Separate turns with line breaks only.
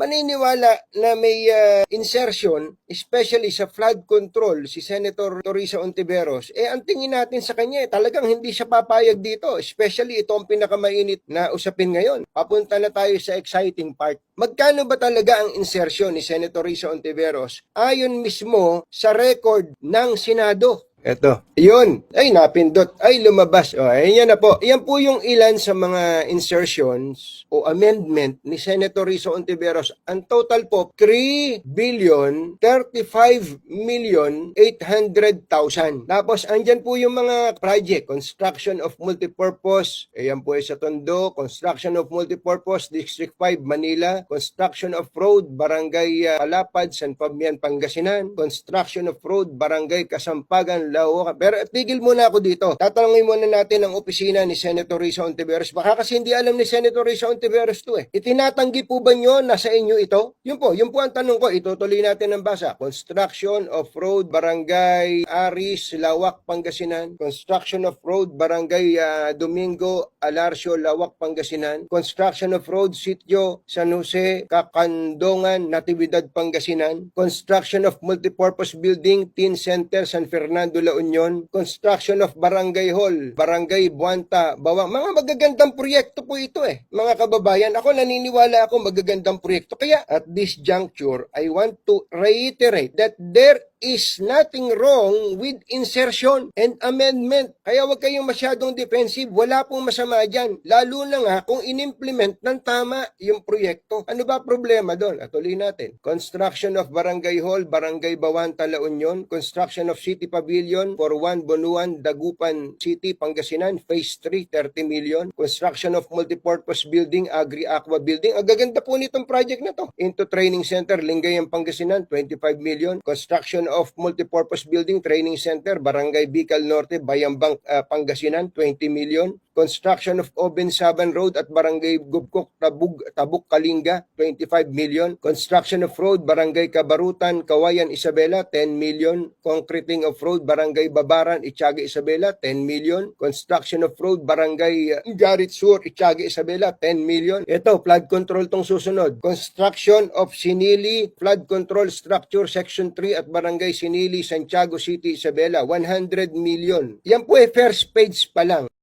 maniniwala na may insertion, especially sa flood control, si Senator Teresa Ontiveros, ang tingin natin sa kanya, talagang hindi siya papayag dito. Especially ito ang pinakamainit na usapin ngayon. Papunta na tayo sa exciting part. Magkano ba talaga ang insertion ni Senator Teresa Ontiveros? Ayon mismo sa record ng Senado. Eto. Yun. Ay, napindot. Ay, lumabas. O, ayan na po. Yan po yung ilan sa mga insertions o amendment ni Senator Rizzo Ontiveros. Ang total po, 3,035,800,000. Tapos, andyan po yung mga project. Construction of multipurpose. Ayan po sa Tondo. Construction of multipurpose, District 5, Manila. Construction of road, Barangay Palapad, San Fabian, Pangasinan. Construction of road, Barangay Kasampagan, Lauca. Pero tigil muna ako dito. Tatanungin muna natin ang opisina ni Senator Rizzo Ontiveros. Baka kasi hindi alam ni Senator Rizzo Ontiveros to Itinatanggi po ba nyo na sa inyo ito? Yun po ang tanong ko. Itutuloy natin ang basa. Construction of road, Barangay Aris, Lawak, Pangasinan. Construction of road, Barangay Domingo, Alarcio, Lawak, Pangasinan. Construction of road, Sitio, San Jose, Kakandongan, Natividad, Pangasinan. Construction of multipurpose building, Teen Center, San Fernando, La Union. Construction of Barangay Hall, Barangay Buanta, Bawang. Mga magagandang proyekto po ito Mga kababayan, ako naniniwala ako magagandang proyekto. Kaya at this juncture, I want to reiterate that there is nothing wrong with insertion and amendment. Kaya wag kayong masyadong defensive. Wala pong masama dyan. Lalo na nga kung inimplement ng tama yung proyekto. Ano ba problema doon? Atuloy natin. Construction of Barangay Hall, Barangay Bawanta, La Union. Construction of City Pavilion for 1 Bonuan, Dagupan City, Pangasinan. Phase 3, 30 million. Construction of Multipurpose Building, Agri-Aqua Building. Ang gaganda po nitong project na to. Into Training Center, Lingayen, Pangasinan, 25 million. Construction of Multipurpose Building, Training Center, Barangay Bicol Norte, Bayambang, Pangasinan, 20 million. Construction of Obensaban Road at Barangay Gubkok, Tabuk, Kalinga, 25 million. Construction of road, Barangay Kabarutan, Kawayan, Isabela, 10 million. Concreting of road, Barangay Babaran, Itiaga, Isabela, 10 million. Construction of road, Barangay Garit Sur, Itiaga, Isabela, 10 million. Ito, flood control tong susunod. Construction of Sinili Flood Control Structure Section 3 at Barangay Sinili, Santiago City, Isabela, 100 million. Yan po first page pa lang.